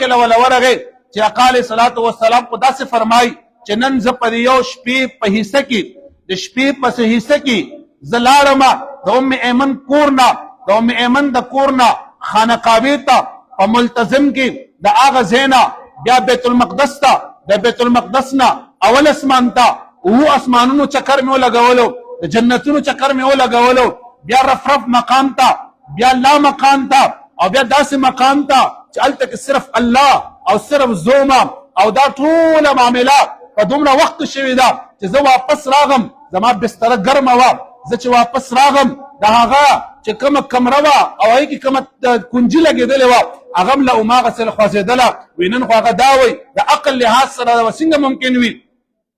داخله ولا ورغه چې اقاله صلوات و سلام په داسې فرمای چې نن ز په یو شپې په حصہ کې د شپې په حصہ کې زلارما د ام ایمن کورنا د ام ایمن د کورنا خانقاوی ته په ملتزم کې د اغه زینا بیا بیت المقدس ته د بیت المقدس نه اول اسمان ته او اسمانونو چکر مې ولګولو د جنتونو چکر مې ولګولو بیا رفرف مقام ته بیا لا مقام ته او بیا داسې مقام ته چې هلته کې صرف الله او صرف زوما او دا ټول معاملات په دومره وخت شوي ده چې زه واپس راغم زما بستره ګرمه وه زه چې واپس راغم د هغه چې کومه کمره وه او هغې کې کومه کنجي لګېدلې وه هغه هم له هماغسې خوځېدله وي نن خو هغه دا وایي د عقل لحاظ سره څنګه ممکن وي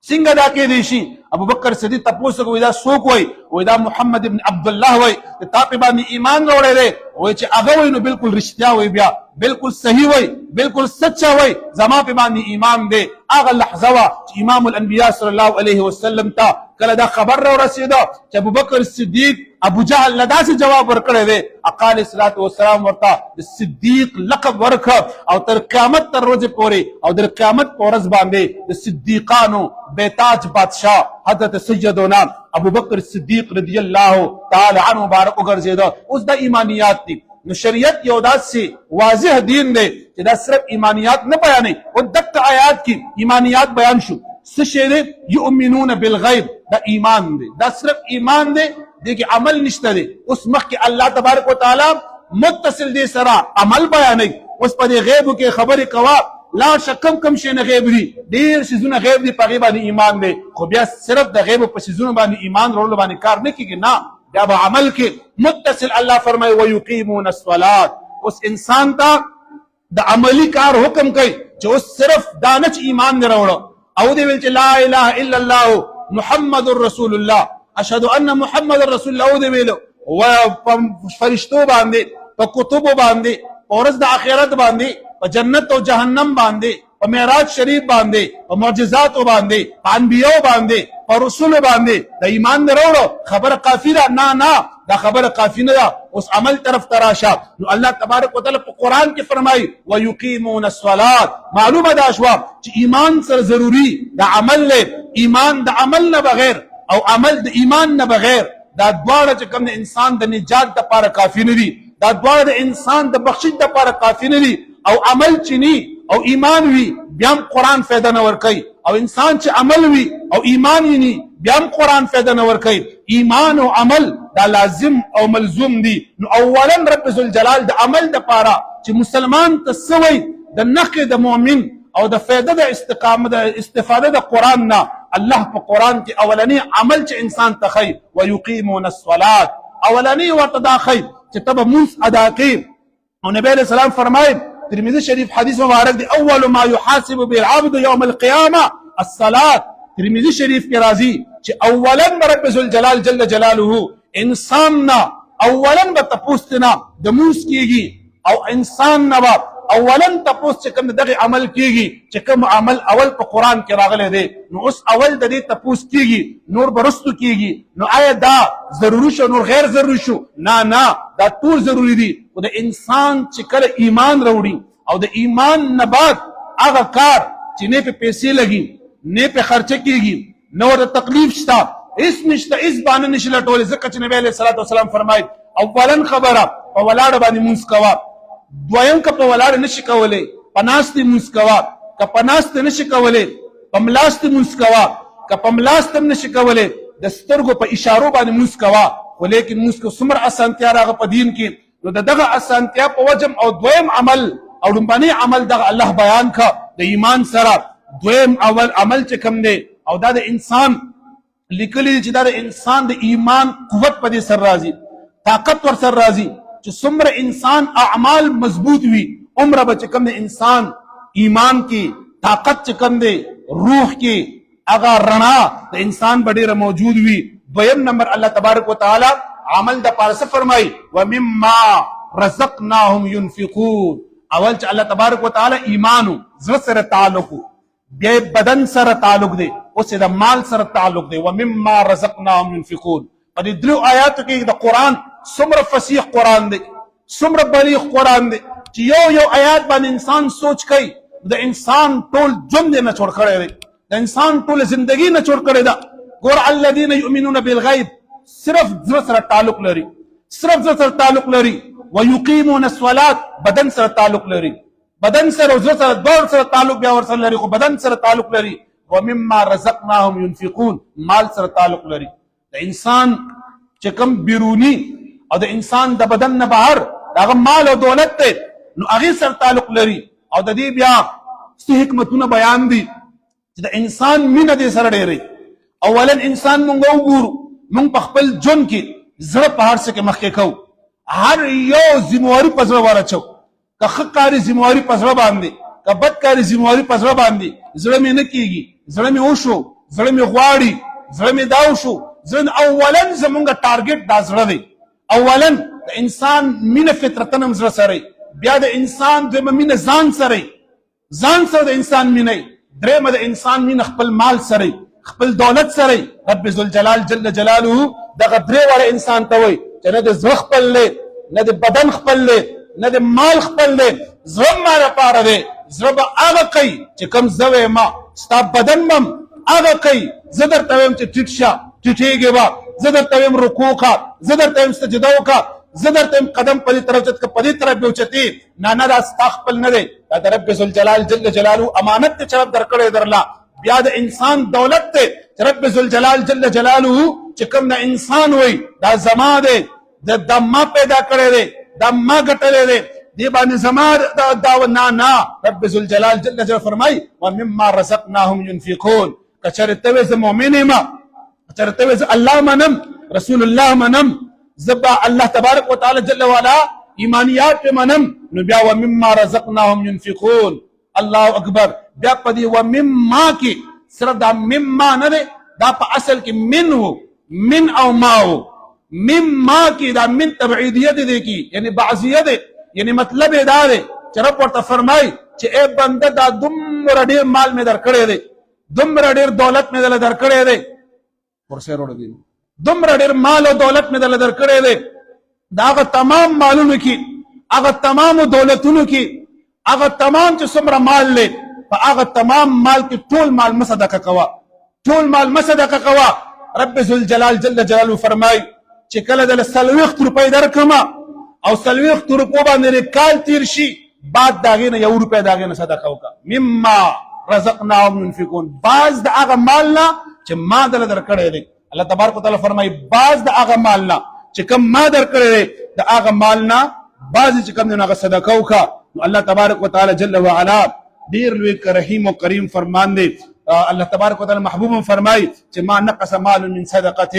څنګه دا کېدی شي ابو بکر صدیق تپوس کوي دا څوک وایي وایي دا محمد ابن عبدالله وایي د تا په باندې ایمان راوړی دی وایي چې هغه وایي نو بالکل رښتیا وایي بیا بالکل صحیح وایي بالکل سچا وایي زما په باندې ایمان دی هغه لحظه وه چې امام الانبیا صلی الله علیه وسلم ته کله دا خبر را ورسېده چې ابو بکر صدیق ابو جهل له داسې جواب ورکړی دی اقال صلات وسلام ورته د صدیق لقب ورکړ او تر قیامت تر ورځې پورې او د قیامت په ورځ باندې د صدیقانو بیتاج بادشاه حضرت سیدنا ابو بکر صدیق رضی الله تعالی عنه مبارک وګرځېده اوس دا ایمانیات دي نو شریعت یو داسې واضح دین دی چې دا صرف ایمانیات نه بیانوي او دغه آیات کې ایمانیات بیان شو څه شی دی یؤمنون بالغیب دا ایمان دی دا صرف ایمان دی دې کې عمل نشته دی اوس مخکې الله تبارک وتعالی متصل دی سره عمل بیانوي اوس په دې غیبو کې خبرې کوه لا شکم کم شي نه غیب دي ډیر شیزونه غیب دي په غیب باندې ایمان دی خو بیا صرف د غیب په شیزونو باندې ایمان وروړل باندې کار نه کیږي نه بیا به عمل کې متصل الله فرمایي ويقيمون الصلاه اوس انسان ته د عملی کار حکم کوي چې اوس صرف دانش ایمان نه راوړو او دی ویل چې لا اله الا الله محمد رسول الله اشهد ان محمد رسول الله او دی ویل او فرشتو باندې په کتب باندې ورځ د آخرت باندې په جنت او جهنم باندې په معراج شریف باندې په معجزات باندې په انبیاء باندې په رسول باندې د ایمان وروړو خبر کافی ده نه دا خبر کافی نه ده اوس عمل طرف تراشه نو الله تبارک وتعالى په قران کې فرمایي ويقيمون الصلاه معلومه ده شو چې ایمان سره ضروری د عمل له ایمان د عمل نه بغیر او عمل د ایمان نه بغیر دا دواړه چې کوم انسان د نجات لپاره کافی نه دي دا دواړه د انسان د بخښش لپاره کافی نه دي او عمل چني او ایمان وی بیا قرآن فایده نه ورکوي او انسان چې عمل وی او ایمان یې نه بیا قرآن فایده نه ورکوي ایمان او عمل دا لازم او ملزوم دي نو اولا رب ذوالجلال د عمل لپاره چې مسلمان ته سوی د نخې د مؤمن او د فایده د استقامت د استفاده د قرآن نه الله په قرآن کې اولنی عمل چې انسان ته خي ويقيمون الصلاه اولنی ورته دا خي چې تب منس ادا کوي او نبی علیہ السلام فرمایي ترمذی شریف حدیث مبارک دی اول ما يحاسب به العبد يوم القيامه الصلاه ترمذی شریف کې راځي چې اولا رب ذوالجلال جل جلاله انسان نا اولا به تپوستنا د موس کیږي او انسان نا اولا تپوس چې کوم دغه عمل کیږي چې کوم عمل اول په قران کې راغلی دی نو اوس اول د دې تپوس کیږي نور برستو کیږي نو آیا دا ضروري شو نور غیر ضروري شو نه دا ټول ضروری دي او د انسان چې کله ایمان راوړي او د ایمان نه بعد هغه کار چې نه په پیسې لګي نه په خرچه کیږي نو د تکلیف شته هیڅ نشته هیڅ باندې نشي لټول ځکه چې نبی علیه الصلاۃ والسلام فرمایي اولا خبره په ولاړ باندې مونږ کوا دویم که په ولاړ نشي کولای پناست مونږ کوا که پناست نشي کولای پملاست مونږ کوا که پملاست نشي کولای د سترګو په اشارو باندې مونږ کوا خو لیکن موږ کو څومره اسانتیا راغه په دین کې نو دغه اسانتیا په وجم او دویم عمل او لومبني عمل دغه الله بیان کا د ایمان سره دویم اول عمل چې کوم دی او دا د انسان لیکلی چې دا د انسان د ایمان قوت په دې سر راځي طاقت ور سر راځي چې څومره انسان اعمال مضبوط وي عمره به چې کوم انسان ایمان کې طاقت چې کوم دی روح کې هغه رڼا د انسان ډیره موجود وي دویم نمبر الله تبارک وتعالى عمل د پارسه فرمای ومما رزقناهم ينفقون اول چې الله تبارک وتعالى ایمانو زړه سره تعلق بیا بدن سره تعلق دی اوس د مال سره تعلق دی ومما رزقناهم ينفقون په دې درو آیاتو کې د قران څومره فصیح قران دی څومره بلیغ قران دی چې یو آیات باندې انسان سوچ کوي د انسان ټول ژوند نه جوړ کړی دی د انسان ټول زندگی نه جوړ کړی دا ګور الذين يؤمنون بالغیب صرف زړه سره تعلق لري صرف زړه سره تعلق لري ويقيمون الصلاه بدن سره تعلق لري بدن سره او زړه سره دور سره تعلق بیا ور سره لري خو بدن سره تعلق لري ومما رزقناهم ينفقون مال سره تعلق لري د انسان چې کوم بیرونی او د انسان د بدن نه بهر هغه مال او دولت ته نو هغه سره تعلق لري او د دې بیا څه حکمتونه بیان دي چې د انسان مینه دې سره ډېرې اولا انسان مونږ وګورو مونږ په خپل جون کې زړه په هر څه کې مخکې کوو هر یو ذمہواری په زړه ورچو که ښه کاري ذمہواری په زړه باندې که بد کاري ذمہواری په زړه باندې زړه مې نه کېږي زړه مې وشو زړه مې غواړي زړه مې دا وشو زړه اولا زمونږ ټارګټ دا زړه دی اولا د انسان مینه فطرتن هم زړه سره بیا د انسان دویمه مینه ځان سره د انسان مینه درېمه د انسان مینه خپل مال سره خپل دولت سره رب ذوالجلال جل جلاله دغه درې واړه انسان ته وایي چې نه د زړه خپل دی نه د بدن خپل دی نه د مال خپل دی زړه ما لپاره دی زړه به هغه کوي چې کوم زه وایم ستا بدن به هم هغه کوي زه درته وایم چې ټیټ شه ټیټېږې به زه درته وایم رکوع کا زه درته وایم سجده وکړه زه درته وایم قدم په دې طرف چت که په دې طرف به اوچتې نه دا ستا خپل نه دی دا د رب ذوالجلال جل جلاله امانت دی چې رب درکړی درله بیا د انسان دولت دی چې رب ذوالجلال جل جلاله چې کوم د انسان وای دا زما دی دا ما پیدا کړی دی دا ما ګټلی دی دې باندې زما دا نه رب ذوالجلال جل جلاله فرمایي ومما رزقناهم ينفقون که چېرې ته وې زه مؤمن یم که چېرې ته وې زه الله منم رسول الله منم زبا الله تبارک وتعالى جل وعلا ایمانیات په منم نو بیا ومما رزقناهم ينفقون الله اکبر بیا په دې ومما کې صرف دا مما نه دی دا په اصل کې من او ماو مما کې دا من تبعیدیه دی کې یعنی بعضیه دی یعنی مطلب یې دا دی چې رب ورته فرمایي چې اے بنده دا دومره ډېر مال مې درکړی دی دومره ډېر دولت مې دله درکړی دی ورسې وروړه دی دومره ډېر مال او دولت مې دله درکړی دی د هغه تمام مالونو کې هغه تمامو دولتونو کې هغه تمام چې څومره مال دی په هغه تمام مال کې ټول مال مه صدقه کوه ټول مال مه صدقه کوه رب ذوالجلال جل جلاله فرمایي چې کله دله 40 روپۍ درکړمه او 40 روپو باندې کال تیر شي بعد د هغې نه 1 روپۍ د هغې نه صدقه وکړه مما رزقناهم ينفقون بعض د هغه مال نه چې ما دله درکړی دی الله تبارک وتعالی فرمایي بعض د هغه مال نه چې کوم ما درکړی دی د هغه مال نه بعض چې کوم دی نو هغه صدقه وکړه نو الله تبارک وتعالی جل وعلا ډېر لوی رحیم او کریم فرمان دی الله تبارک وتعالی محبوب فرمایي چې ما نقص مال من صدقه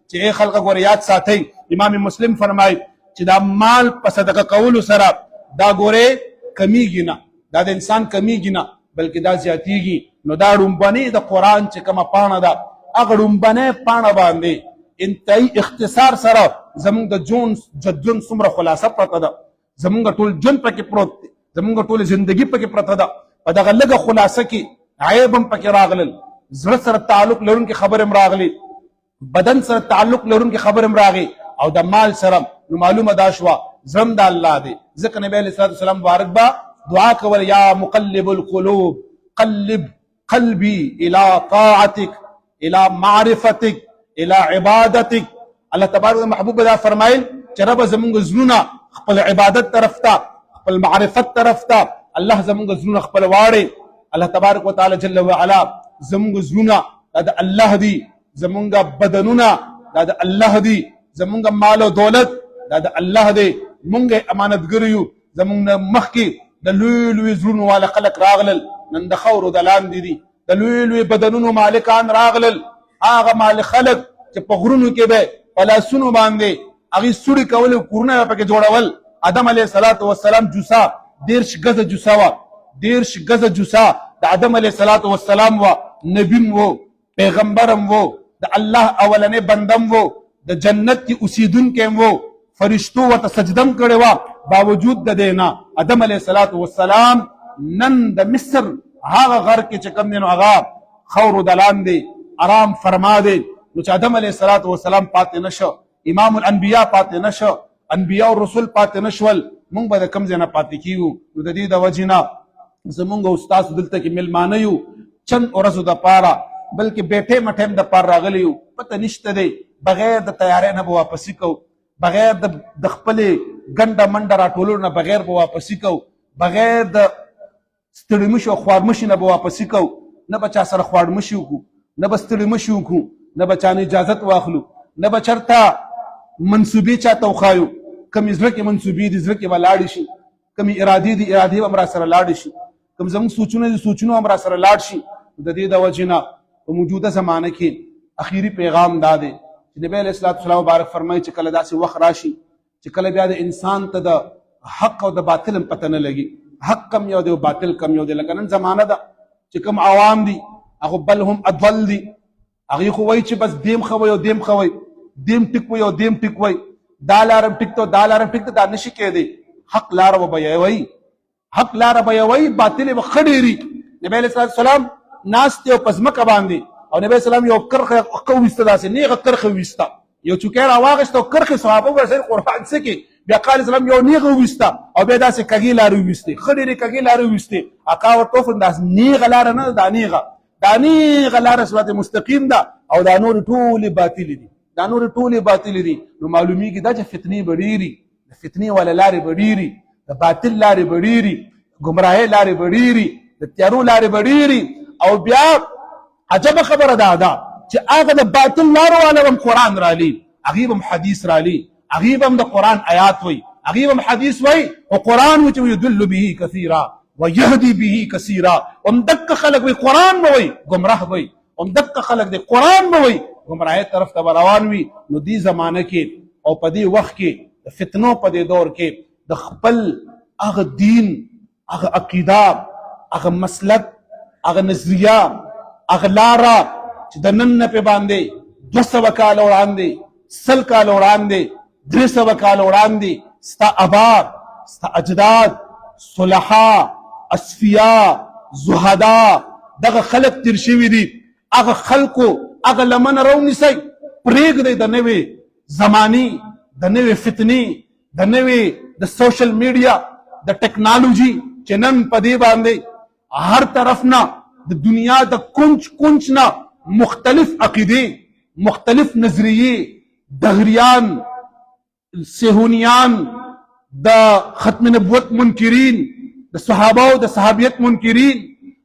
چې ای خلق ګور یاد ساتئ امام مسلم فرمایي چې دا مال په صدقه کولو سره دا ګوره کمیږي نه دا د انسان کمیږي نه بلکې دا زیاتیږي نو دا ډومبنې د قرآن چې کومه پاڼه ده هغه ډومبنې پاڼه باندې انتهایی اختصار سره زمونږ د ژوند څومره خلاصه پرته ده زمونږ ټول ژوند پکې پروت دی زمونږ ټول زندگی پکې پرته ده په دغه لږه خلاصه کې عیب هم پکې راغلل زړه سره تعلق لرونکي خبرې هم راغلي بدن سره تعلق لرونکي خبرې هم راغی او د مال سره نو معلومه دا شوه زړه د الله دی ځکه نبی علیه الصلاة والسلام مبارک به دعا کول یا مقلب القلوب قلب قلبي الى طاعتك الى معرفتك الى عبادتك الله تبارک محبوب دا فرمایل چې رب زمونږ زړونه خپل عبادت طرف ته خپل معرفت طرف ته الله زمونږ زړونه خپل واړي الله تبارک وتعالى جل وعلا زمونږ زړونه دا د الله دی زمونږ بدنونه دا د الله دی زمونږ مال او دولت دا د الله دی مونږ امانتګر یو زمونږ مخکې د لوی لوی زړونو والا خلک راغلل نن د خاورو د لاندې دي د لوی لوی بدنونو مالکان راغلل هغه مال خلک چې په غرونو کې به په لاسونو باندې هغې سوړې کول کورونه به پکې جوړول آدم علیه الصلاة والسلام جوسه 10 ګزه جوسه وه 10 ګزه جوسه د آدم علیه الصلاة والسلام وه نبیم و پیغمبرم و د الله اولنې بندم و د جنت کې اوسیدونکی و فرشتو ورته سجدم کړې وه باوجود د دې نه آدم علیه الصلاة والسلام نن د مصر هغه غر کې چې کوم دی نو هغه خاورو د لاندې آرام فرما دی نو چې آدم علیه الصلاة والسلام پاتې نشو امام الانبیاء پاتې نشو انبیاء او رسول پاتې نشول مونږ به د کوم ځای نه پاتې کیږو. نو د دې د وجې نه زمونږ او ستاسو دلته کې میلمانه یو چند ورځو دپاره، بلکې بیټې مټې هم دپاره راغلی یو. پته نشته دی بغیر د تیارۍ نه به واپسي کوو، بغیر د خپلې ګنډه منډه راټولولو نه بغیر به واپسي کوو، بغیر د ستړي مشي او خوارمشي نه به واپسي کوو. نه به چا سره خوارمشي وکړو، نه به ستړي مشي وکړو، نه به چا نه اجازت واخلو، نه به چېرته منصوبې چاته وښایو. کمې زړه کې منصوبې دي زړه کې به لاړې شي، کمې ارادې دي ارادې به هم را سره لاړې شي، کوم زموږ سوچونه دي سوچونه هم را سره لاړ شي. د دې د وجې نه په موجوده زمانه کې اخیری پیغام دا دی چې نبی علیه الصلاة والسلام مبارک فرمایي چې کله داسې وخت راشي چې کله بیا د انسان ته د حق او د باطل هم پته نه لګي، حق کم یو دی او باطل کم یو دی. لکه نن زمانه ده چې کوم عوام دي هغه بل هم اضل دي، هغوی خو وایي چې بس دیم ښه وی او دیم ښه وی، دیم ټیک وی او دیم ټیک وی، دا لاره ټیک ته دا لاره ټیک ته، دا نشي کېدی. حق لاره به بیوي، حق لاره بیوي، باطل به ښه ډېري. نبی علیه الصلاة والسلام ناست دی او په ځمکه باندې او نبی اسلام یو کرخه وویسته، داسې نیغه کرخه وویسته، یو چوکۍ راواغېسته او کرخې صحابه ورسره قرآن څه کې بیا قال اسلام یو نیغه وویسته او بیا داسې کږې لارې وویستې، ښه ډېرې کږې لارې وویستې. اکا ورته وفرمایل داسې نیغه لاره نه ده، دا نیغه لاره صراط مستقیم ده او دا نورې ټولې باطلې دي، دا نورې ټولې باطلې دي. نو معلومیږي دا چې فتنې به ډېري، د فتنې والا لارې به ډېري، د باطل لارې به ډېري، ګمراهۍ لارې به ډېري، د تیارو لارې به ډېري. او بیا عجبه خبره ده چې هغه د باطل لارو والا هم قرآن رالي، هغوی هم حدیث رالي، هغوی هم د قرآن آیات وایي، هغوی هم حدیث وایي او قرآن وایي چې ویدل به کثیرا ویهدي به کثیرا. هم دقه خلک وایي قرآن به وایي ګمراه وایي، هم دقه خلک دی قرآن به وایي ګمراهۍ طرف ته به روان وي. نو دې زمانه کې او په دې وخت کې د فتنو په دې دور کې د خپل هغه دین، هغه عقیده، هغه مسلک، هغه نظریه، هغه لاره چې د نن نه پې باندې 200 کاله وړاندې، 100 کاله وړاندې، 300 کاله وړاندې ستا ابا، ستا اجداد، صلحا، اصفیا، زهدا دغه خلک تیر شوي دي. هغه خلکو هغه لمنه راونیسئ، پرېږدئ د نوې زمانې، د نوې فتنې، د نوې د سوشل میډیا، د ټیکنالوژي چې نن په دې باندې هر طرف نه د دنیا د کنج نه مختلف عقیدې، مختلف نظریې، دهریان، صهیونیان، د ختم نبوت منکرین، د صحابه او د صحابیت منکرین،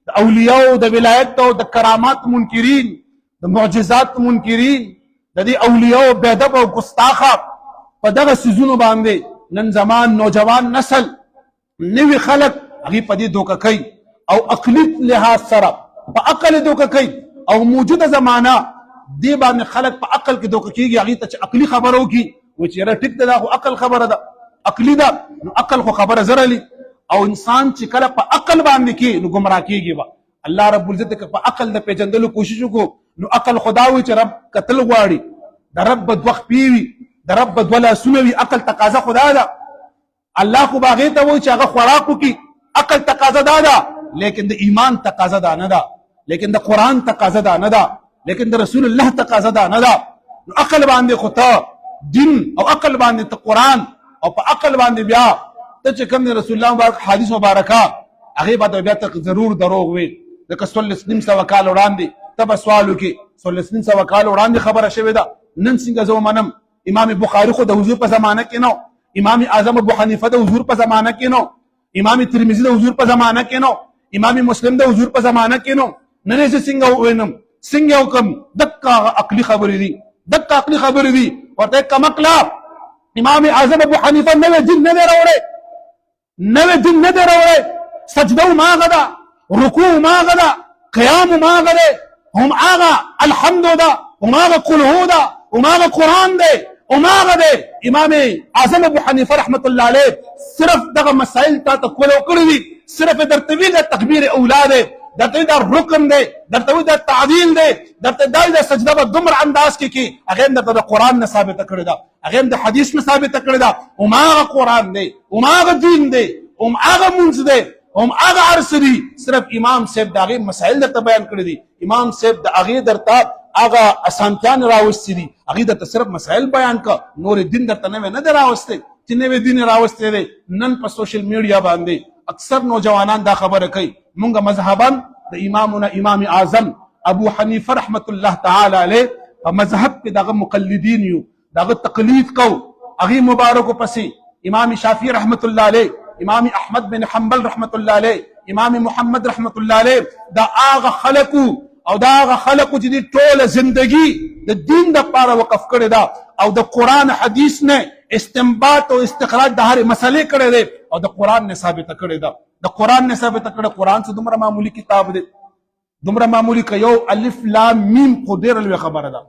د اولیاء او د ولایت او د کرامات منکرین، د معجزات منکرین، د دې اولیاء او بېادب او ګستاخه په دغه څیزونو باندې نن زمان نوجوان نسل، نوي خلک هغوی په دې دوکه کوي او عقلي لحاظ سره په عقل دوکه کوي. او موجوده زمانه دې باندې خلک په عقل کې دوکه کېږي، هغوی ته چې عقلي خبره وکړي وایي چې یاره ټیک ده دا خو عقل خبره ده، عقلي ده. نو عقل خو خبره زر علي او انسان چې کله په عقل باندې کې نو ګمراه کېږي به. الله رب العزت که په عقل د پېژندلو کوشش وکړو نو عقل خدا وایي چې رب کتل غواړي، د رب به 2 خپې وي، د رب به 2 لاسونه وي. عقل تقاضا خدا ده. الله خو به هغې ته وایي چې هغه خوراک وکړي، عقل تقاضا دا ده، لیکن د ایمان تقاضا دا نه ده، لیکن د قرآن تقاضا دا نه ده، لیکن د رسول الله تقاضا دا نه ده. نو عقل باندې خو ته دین او عقل باندې ته قرآن او په عقل باندې بیا ته چې کوم د رسول الله مبارک حدیث مبارکه هغې به بیا ته ضرور دروغ وي. لکه 100 کال وړاندې ته به سوال وکړې 100 کال وړاندې خبره شوې ده، نن څنګه زه ومنم؟ امام بخاري خو د حضور په زمانه کې نو، امام اعظم ابو حنیفه د حضور په زمانه کې نو، امام ترمذي د حضور په زمانه کې نو، امام مسلم د حضور په زمانه کې نو. نن زه څنګه ووینم؟ څنګه وکم؟ دقه عقلي خبرې دي، دقه عقلي خبرې دي. ورته کمقله امام اعظم ابو حنیفه نوې دین نه دی راوړی، نوې دین نه دی راوړی. سجده هم هغه ده، رکوع هم هغه ده، قیام هم هغه دی، هم هغه الحمد ده، هم هغه قل هو ده، هم هغه قرآن دی، هم هغه دی. امام اعظم ابو حنیفه رحمت الله علیه صرف دغه مسائل تا ته کول کړی دي، صرف درته وی د تکبیر اولا دی، درته وی د رکن دی، درته وی د تعدیل دی، درته دا د سجده په دومره انداز کې کې هغه درته د قرآن نه ثابته کړې ده، هغه د حدیث نه ثابته کړې ده. هم هغه قرآن دی، هم هغه دین دی، هم هغه مونځ دی، هم هغه عرص دي. صرف امام صاحب د هغې مسائل درته بیان کړي دي، امام صاحب د هغې درته هغه اسانتیان راوستي دي، هغې درته صرف مسائل بیان کړه، نور دین درته نوی نه دی راوستی چې نوې دین راوستي دی. نن په سوشل میډیا باندې اکثر نوجوانان دا خبره کوي مونږ مذهبا د امامنا امام اعظم ابو حنیفه رحمت الله تعالی علیه په مذهب کې دغه مقلدین یو، دغه تقلید کو. هغه مبارکو پسې امام شافعی رحمت الله علیه، امام احمد بن حنبل رحمت الله علیه، امام محمد رحمت الله علیه، دا هغه خلقو او دا هغه خلقو چې د ټوله زندگی د دین د پاره وقف کړی دا او د قران حدیث نه استنباط او استخراج د هر مسلې کړی دی او د قران نه ثابت کړی دا. د قران نه ثابت کړی. قران څه دومره معمولی کتاب دی، دومره معمولی که یو الف لام میم خو ډېره لویه خبره ده.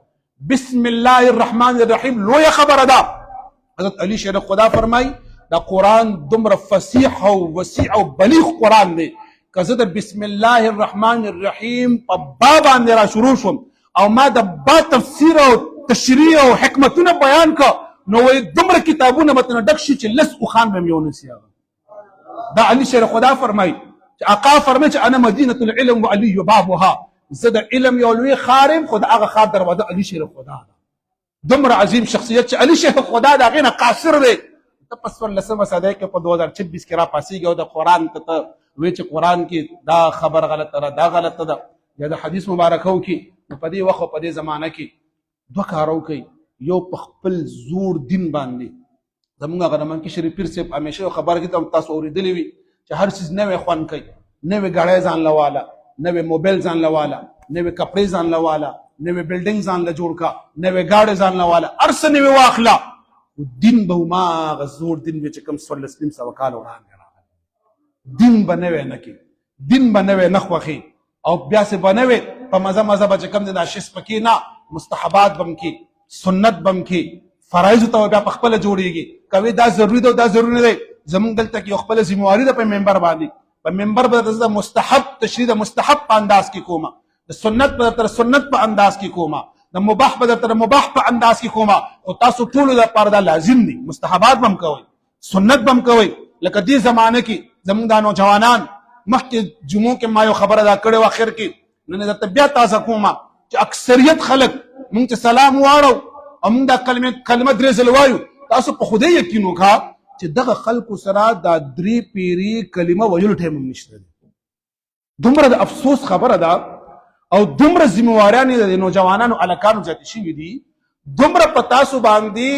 بسم الله الرحمن الرحیم لویه خبره ده. حضرت علی شیخ خدا فرمای دا قرآن دومره فصیح او وسیع او بلیغ قرآن دی که زه د بسم الله الرحمن الرحیم په با باندې را شروع شوم او ما د با تفسیر او تشریح او حکمتونه بیان که نو وایي دومره کتابونه به ترنه ډک شي چې لس اوښان به مې یونسي. دا علی شیخ خدا فرمای چې آقا فرمای چې انا مدینة العلم وعلی بابها، زه د علم یو لوی ښار یم خو د هغه ښار دروازه علی شیخ خدا ده. دومره عظیم شخصیت چې علی شیخ خدا د هغې نه قاصر دی. ته په 14مه صدۍ کې په 2026 کې را پاسېږي او د قرآن ته وایي چې قرآن کې دا خبر غلطه ده، دا غلطه ده، یا د حدیث مبارکو کې. نو په دې وخت او په دې زمانه کې دوه کار وکړئ. یو په خپل زور دین باندې زمونږ هغه نمن کې شریف پیر صاحب همیشه خبره کې تاسو اورېدلې وي چې هر څیز نوی خوند کوي. نوې ګاډۍ ځان له واله، نوې موبایل ځان له واله، نوې کپړې ځان له واله، نوې بلډینګ ځان له جوړ کا، نوې ګاډۍ ځان له واله، هر څه نوې واخله. دین به هماغه زوړ دین وي چې کوم 1400 کاله وړاندې راغلی. دین به نوی نه کړي، دین به نوی نه خوښي او بیا سې به نوی په مزه مزه به چې کوم دی دا شیز پکې نه، مستحبات به هم کې، سنت به هم کې، فرایضو ته بیا په خپله جوړېږي. کوي دا ضروري ده او دا ضروري نه دی. زمونږ دلته کې یو خپله ذمهواري ده په ممبر باندې. په ممبر به د مستحب تشریح د مستحب په انداز کې کومه، د سنت به درته سنت په انداز کې کومه، د مباح به درته مباح په انداز کې کومه. خو تاسو ټولو لپاره دا لازم دي. مستحبات به هم کوئ، سنت به هم کوئ. لکه دې زمانه کې زمونږ دا نوجوانان مخکې جمعو کې ما یو خبره دا کړې وه اخر کې، نن درته بیا تازه کومه چې اکثریت خلک مونږ ته سلام واړو او مونږ دا کلمه درې ځله وایو. تاسو په خدای یقین وکړه چې دغه خلکو سره دا درې پیري کلمه ویلو ټایم هم نشته دی. دومره د افسوس خبره ده او دومره ذمهوارانې د نوجوانانو هلکانو زیاتې شوي دي. دومره په تاسو باندې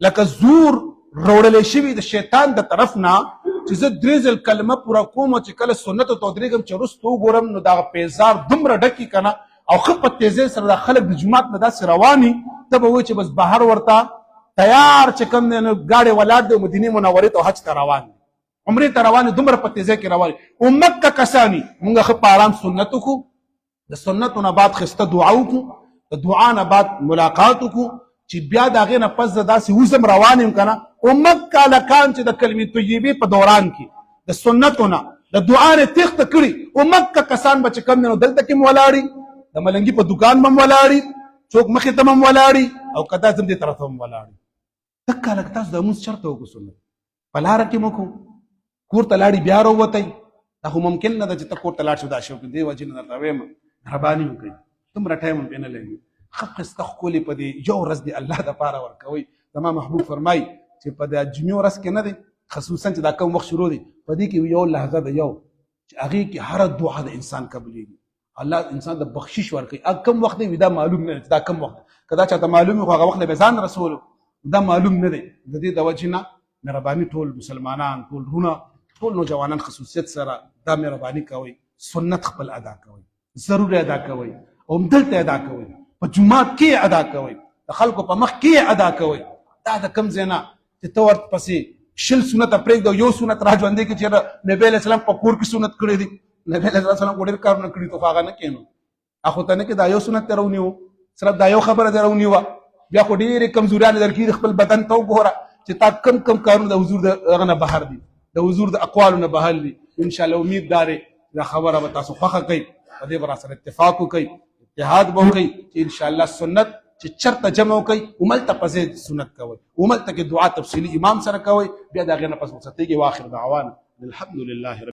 لکه زور روړلی شوي د شیطان د طرف نه چې زه درې ځل کلمه پوره کوم او چې کله سنتو ته ودرېږم چې وروسته وګورم نو دغه پیزار دومره ډک وي که نه او ښه په تیزۍ سره دا خلک د جومات نه داسې روان وي ته به وایي چې بس بهر ورته تیار چې کوم دی نو ګاډۍ ولاړ دی مدینې منورې ته حج ته روان دي، عمرې ته روان دي، دومره په تیزۍ کې روان دي. او مکه کساني مونږ ښه په ارام سنت وکړو، د سنتو نه بعد ښایسته دعا وکړو، د دعا نه بعد ملاقات وکړو چې بیا د هغې نه پس زه داسې وزم روان یم که نه. او مکه هلکان چې د کلمې طیبې په دوران کې د سنتو نه د دعا نه تېښته کړي او مکه کسان به چې کوم دی نو دلته کې هم ولاړي، د ملنګي په دوکان به هم ولاړي، څوک مخې ته هم ولاړي او که دا زم دې طرف هم ولاړي. دکه هلک تاسو د لمونځ چېرته وکړو؟ سنت په لاره کې مو کوو، کور ته لاړې بیا راووتی. دا خو ممکن نه ده چې ته کور ته لاړ شو دا شی دې وجې نه درته وایم مهرباني وکړئ، دومره ټایم هم پرې نه لګي. ښه قصه ښکلې په دې یو ورځ د الله دپاره ورکوئ. زما محبوب فرمایي چې په د جمعې ورځ کې نه دی خصوصا چې دا کوم وخت شروع دی په دې کې یو لحظه ده یو چې هغې کې هره دعا د انسان قبلېږي، الله انسان د بخشش ورکوي. هغه کوم وخت دی دا معلوم نه دی، دا کوم وخت که دا چاته معلوم وي خو هغه وخت نه به ځان رسولو، دا معلوم نه دی. د دې د وجې نه مهرباني ټول مسلمانان، ټول رونه، ټول نوجوانان خصوصیت سره دا مهرباني کوئ، سنت خپل ادا کوئ، ضروري ادا کوئ او همدلته ادا کوئ، په جومات کې ادا کوئ، د خلکو په مخ کې ادا کوئ. دا د کوم ځای نه چې ته ورپسې 20 سنته پرېږده یو سنت را ژوندی کړي چې نبي علیه السلام په کور کې سنت کړی دی. نبي علیه السلام خو ډېر کارونه کړي تو خو هغه نه کېنو، هغه ته نه کې دا یو سنت دې راونیو، صرف دا یو خبره دې راونیوه. بیا خو ډېرې کمزوریانې در کېږي خپل بدن ته وګوره چې تا کم کم کارونه د حضور د هغه نه بهر دي، د حضور د اقوالو نه بهر دي. انشاءالله امید دا دی دا خبره به تاسو خوښه کوئ، په دې به راسره اتفاق وکئ، اتحاد به وکئ چې انشاءالله سنت چې چرته جمع وکئ هملته پسې سنت کوئ، هملته کې دعا تفصیلي امام سره کوئ، بیا د هغې نه پس رخصتېږي. واخر دعوانا الحمدلله.